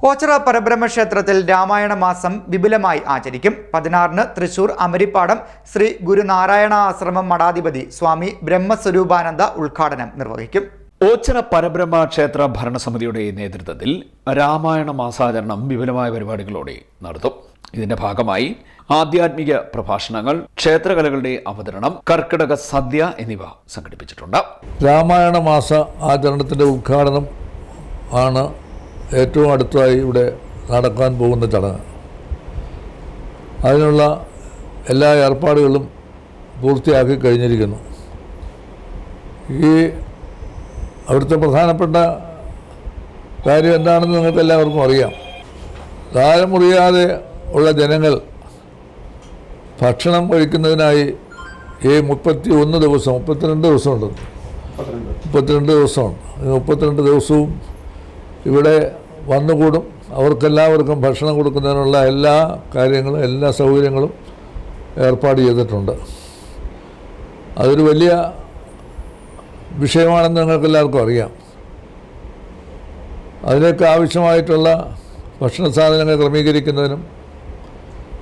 ഓച്ചിറ പരബ്രഹ്മ ക്ഷേത്രത്തിൽ രാമായണ മാസം വിപുലമായി ആചരിക്കും. 16-ന് തൃശൂർ അമരിപ്പാടം ശ്രീ ഗുരുനാരായണ ആശ്രമം മഠാധിപതി സ്വാമി ബ്രഹ്മസ്വരൂപാനന്ദ ഉദ്ഘാടനം നിർവഹിക്കും. ഓച്ചിറ പരബ്രഹ്മ ക്ഷേത്ര ഭരണസമിതിയുടെ നേതൃത്വത്തിൽ രാമായണ മാസാചരണം വിപുലമായ പരിപാടികളോടെ നടത്തും. ഇതിന്റെ ഭാഗമായി ആധ്യാത്മിക പ്രഭാഷണങ്ങൾ, ക്ഷേത്രകലകളുടെ അവതരണം, കർക്കിടക സദ്യ എന്നിവ സംഘടിപ്പിച്ചിട്ടുണ്ട്. രാമായണ മാസ ആചരണത്തിന്റെ ഉദ്ഘാടനം ആണ് ഏറ്റവും അടുത്തായി ഇവിടെ നടക്കാൻ പോകുന്ന ചടങ്ങ്. അതിനുള്ള എല്ലാ ഏർപ്പാടുകളും പൂർത്തിയാക്കി കഴിഞ്ഞിരിക്കുന്നു. ഈ അവിടുത്തെ പ്രധാനപ്പെട്ട കാര്യം എന്താണെന്ന് നിങ്ങൾക്ക് എല്ലാവർക്കും അറിയാം. താരം മുറിയാതെ ഉള്ള ജനങ്ങൾ ഭക്ഷണം കഴിക്കുന്നതിനായി ഈ 32 ദിവസമുണ്ട്. 32 ദിവസവും ഇവിടെ വന്നുകൂടും. അവർക്കെല്ലാവർക്കും ഭക്ഷണം കൊടുക്കുന്നതിനുള്ള എല്ലാ കാര്യങ്ങളും, എല്ലാ സൗകര്യങ്ങളും ഏർപ്പാട് ചെയ്തിട്ടുണ്ട്. അതൊരു വലിയ വിഷയമാണെന്ന് നിങ്ങൾക്കെല്ലാവർക്കും അറിയാം. അതിലേക്ക് ആവശ്യമായിട്ടുള്ള ഭക്ഷണ സാധനങ്ങൾ ക്രമീകരിക്കുന്നതിനും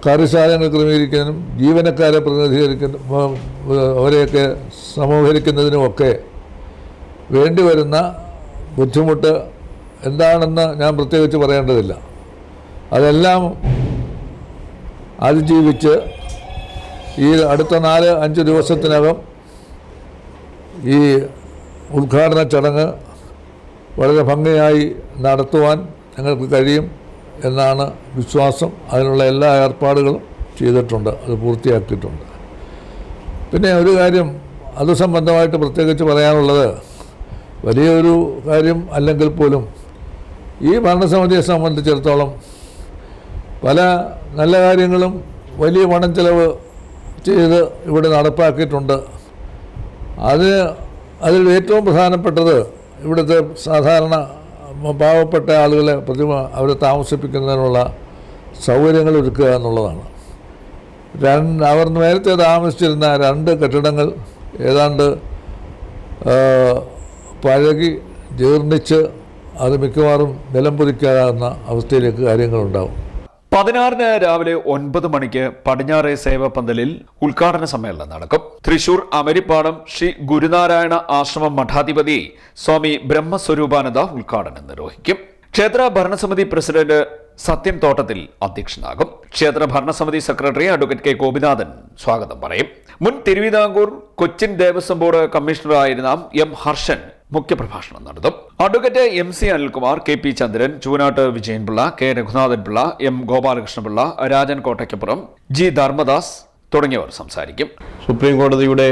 കറി സാധനങ്ങൾ ക്രമീകരിക്കുന്നതിനും ജീവനക്കാരെ അവരെയൊക്കെ സമൂഹരിക്കുന്നതിനുമൊക്കെ വേണ്ടിവരുന്ന ബുദ്ധിമുട്ട് എന്താണെന്ന് ഞാൻ പ്രത്യേകിച്ച് പറയേണ്ടതില്ല. അതെല്ലാം അതിജീവിച്ച് ഈ അടുത്ത 4-5 ദിവസത്തിനകം ഈ ഉദ്ഘാടന ചടങ്ങ് വളരെ ഭംഗിയായി നടത്തുവാൻ ഞങ്ങൾക്ക് കഴിയും എന്നാണ് വിശ്വാസം. അതിനുള്ള എല്ലാ ഏർപ്പാടുകളും ചെയ്തിട്ടുണ്ട്, അത് പൂർത്തിയാക്കിയിട്ടുണ്ട്. പിന്നെ ഒരു കാര്യം അത് സംബന്ധമായിട്ട് പ്രത്യേകിച്ച് പറയാനുള്ളത്, വലിയൊരു കാര്യം അല്ലെങ്കിൽ പോലും ഈ ഭരണസമിതിയെ സംബന്ധിച്ചിടത്തോളം പല നല്ല കാര്യങ്ങളും വലിയ പണം ചെലവ് ചെയ്ത് ഇവിടെ നടപ്പാക്കിയിട്ടുണ്ട്. അതിൽ ഏറ്റവും പ്രധാനപ്പെട്ടത് ഇവിടുത്തെ സാധാരണ പാവപ്പെട്ട ആളുകളെ അവരെ താമസിപ്പിക്കുന്നതിനുള്ള സൗകര്യങ്ങൾ ഒരുക്കുക എന്നുള്ളതാണ്. അവർ നേരത്തെ താമസിച്ചിരുന്ന 2 കെട്ടിടങ്ങൾ ഏതാണ്ട് പഴകി ജീർണിച്ച് അത് മിക്കവാറും നിലംപൊതിക്കാവുന്ന അവസ്ഥയിലേക്ക് കാര്യങ്ങളുണ്ടാവും. 16-ന് രാവിലെ 9 മണിക്ക് പടിഞ്ഞാറെ സേവപന്തലിൽ ഉദ്ഘാടന സമ്മേളനം നടക്കും. തൃശൂർ അമരിപ്പാടം ശ്രീ ഗുരുനാരായണ ആശ്രമം മഠാധിപതി സ്വാമി ബ്രഹ്മസ്വരൂപാനന്ദ ഉദ്ഘാടനം നിർവഹിക്കും. ക്ഷേത്ര ഭരണസമിതി പ്രസിഡന്റ് സത്യം തോട്ടത്തിൽ അധ്യക്ഷനാകും. ക്ഷേത്ര ഭരണസമിതി സെക്രട്ടറി അഡ്വക്കേറ്റ് കെ ഗോപിനാഥൻ സ്വാഗതം പറയും. മുൻ തിരുവിതാംകൂർ കൊച്ചിൻ ദേവസ്വം ബോർഡ് കമ്മീഷണറായിരുന്ന എം ഹർഷൻ മുഖ്യപ്രഭാഷണം നടത്തും. Advocate MC Anilkumar, KP Chandran, Choonattu Vijayanpillai, K Raghunathan Pillai, M Gopalakrishnapillai, Rajan Kottakkappuram, G Dharmadas തുടങ്ങിയവർ സംസാരിക്കും. സുപ്രീം കോടതിയുടെ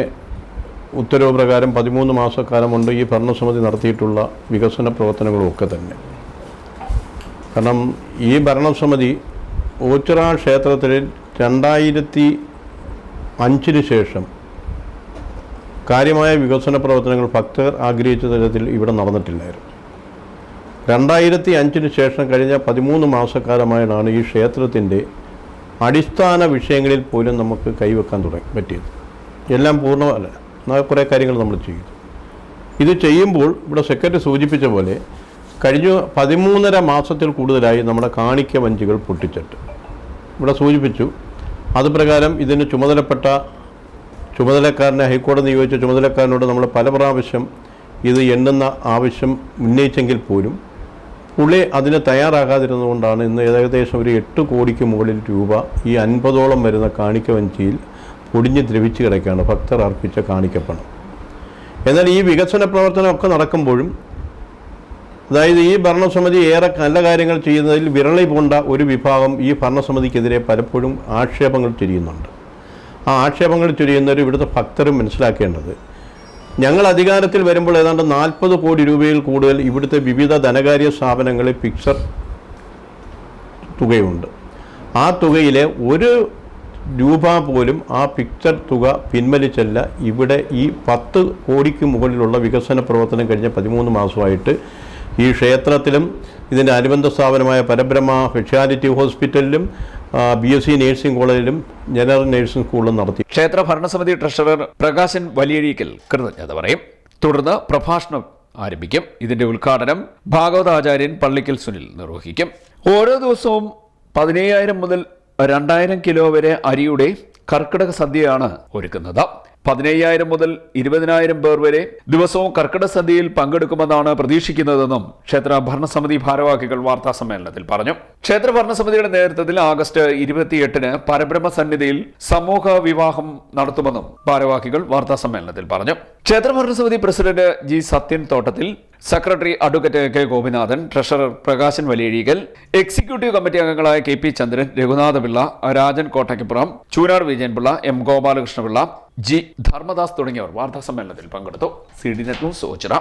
ഉത്തരവ് പ്രകാരം 13 മാസക്കാലം കൊണ്ട് ഈ ഭരണസമിതി നടത്തിയിട്ടുള്ള വികസന പ്രവർത്തനങ്ങളും ഒക്കെ തന്നെ. കാരണം ഈ ഭരണസമിതി ഓച്ചിറ ക്ഷേത്രത്തിൽ 2005 ശേഷം കാര്യമായ വികസന പ്രവർത്തനങ്ങൾ ഭക്തർ ആഗ്രഹിച്ച തരത്തിൽ ഇവിടെ നടന്നിട്ടില്ലായിരുന്നു. 2005 ശേഷം കഴിഞ്ഞ 13 മാസക്കാലമായാണ് ഈ ക്ഷേത്രത്തിൻ്റെ അടിസ്ഥാന വിഷയങ്ങളിൽ പോലും നമുക്ക് കൈവെക്കാൻ പറ്റിയത്. എല്ലാം പൂർണ്ണമല്ല, കുറേ കാര്യങ്ങൾ നമ്മൾ ചെയ്തു. ഇത് ചെയ്യുമ്പോൾ ഇവിടെ സെക്രട്ടറി സൂചിപ്പിച്ച പോലെ കഴിഞ്ഞ 13.5 മാസത്തിൽ കൂടുതലായി നമ്മുടെ കാണിക്ക വഞ്ചികൾ പൊട്ടിച്ചിട്ട് ഇവിടെ സൂചിപ്പിച്ചു. അതുപ്രകാരം ഇതിന് ചുമതലക്കാരനെ ഹൈക്കോടതി നിയോഗിച്ച ചുമതലക്കാരനോട് നമ്മൾ പല പ്രാവശ്യം ഇത് എണ്ണുന്ന ആവശ്യം ഉന്നയിച്ചെങ്കിൽ പോലും പുള്ളി അതിന് തയ്യാറാകാതിരുന്നതുകൊണ്ടാണ് ഇന്ന് ഏകദേശം ഒരു 8 കോടിക്ക് മുകളിൽ രൂപ ഈ 50ഓളം വരുന്ന കാണിക്ക വഞ്ചിയിൽ പൊടിഞ്ഞ് ദ്രവിച്ച് കിടക്കുകയാണ് ഭക്തർ അർപ്പിച്ച കാണിക്കപ്പണം. എന്നാൽ ഈ വികസന പ്രവർത്തനമൊക്കെ നടക്കുമ്പോഴും, അതായത് ഈ ഭരണസമിതി ഏറെ നല്ല കാര്യങ്ങൾ ചെയ്യുന്നതിൽ വിരളി പൂണ്ട ഒരു വിഭാഗം ഈ ഭരണസമിതിക്കെതിരെ പലപ്പോഴും ആക്ഷേപങ്ങൾ ചൊരിയുന്നുണ്ട്. ആ ആക്ഷേപങ്ങൾ ചൊരിയുന്നവർ ഇവിടുത്തെ ഭക്തരും മനസ്സിലാക്കേണ്ടത്, ഞങ്ങൾ അധികാരത്തിൽ വരുമ്പോൾ ഏതാണ്ട് 40 കോടി രൂപയിൽ കൂടുതൽ ഇവിടുത്തെ വിവിധ ധനകാര്യ സ്ഥാപനങ്ങളിൽ പിക്ചർ തുകയുണ്ട്. ആ തുകയിലെ 1 രൂപ പോലും ആ പിക്ചർ തുക പിൻവലിച്ചല്ല ഇവിടെ ഈ 10 കോടിക്ക് മുകളിലുള്ള വികസന പ്രവർത്തനം കഴിഞ്ഞ 13 മാസമായിട്ട് ഈ ക്ഷേത്രത്തിലും ഇതിൻ്റെ അനുബന്ധ സ്ഥാപനമായ പരബ്രഹ്മ സ്പെഷ്യാലിറ്റി ഹോസ്പിറ്റലിലും BSc നഴ്സിംഗ് കോളേജിലും ജനറൽ നഴ്സിംഗ് സ്കൂളിലും നടത്തി. ക്ഷേത്ര ഭരണസമിതി ട്രഷറർ പ്രകാശൻ വലിയഴീക്കൽ കൃതജ്ഞത പറയും. തുടർന്ന് പ്രഭാഷണം ആരംഭിക്കും. ഇതിന്റെ ഉദ്ഘാടനം ഭാഗവതാചാര്യൻ പള്ളിക്കൽ സുനിൽ നിർവഹിക്കും. ഓരോ ദിവസവും 15,000 മുതൽ 2,000 കിലോ വരെ അരിയുടെ കർക്കിടക സദ്യയാണ് ഒരുക്കുന്നത്. 15,000 മുതൽ 20,000 പേർ വരെ ദിവസവും കർക്കിടക സദ്യയിൽ പങ്കെടുക്കുമെന്നാണ് പ്രതീക്ഷിക്കുന്നതെന്നും ക്ഷേത്ര ഭരണസമിതി ഭാരവാഹികൾ വാർത്താ സമ്മേളനത്തിൽ പറഞ്ഞു. ക്ഷേത്ര ഭരണസമിതിയുടെ നേതൃത്വത്തിൽ ആഗസ്റ്റ് 28-ന് പരബ്രഹ്മ സന്നിധിയിൽ സമൂഹ വിവാഹം നടത്തുമെന്നും ഭാരവാഹികൾ വാർത്താ സമ്മേളനത്തിൽ പറഞ്ഞു. ക്ഷേത്ര ഭരണസമിതി president G Sathyan Thottathil, secretary advocate K Gopinathan, treasurer Prakashan Valiyazheekal, executive committee അംഗങ്ങളായ K P Chandran, Raghunathapillai, Rajan Kottakkappuram, Choonad Vijayanpillai, M Gopalakrishnapillai, G Dharmadas തുടങ്ങിയവർ വാർത്താ സമ്മേളനത്തിൽ പങ്കെടുത്തു. CDNet news Ochira.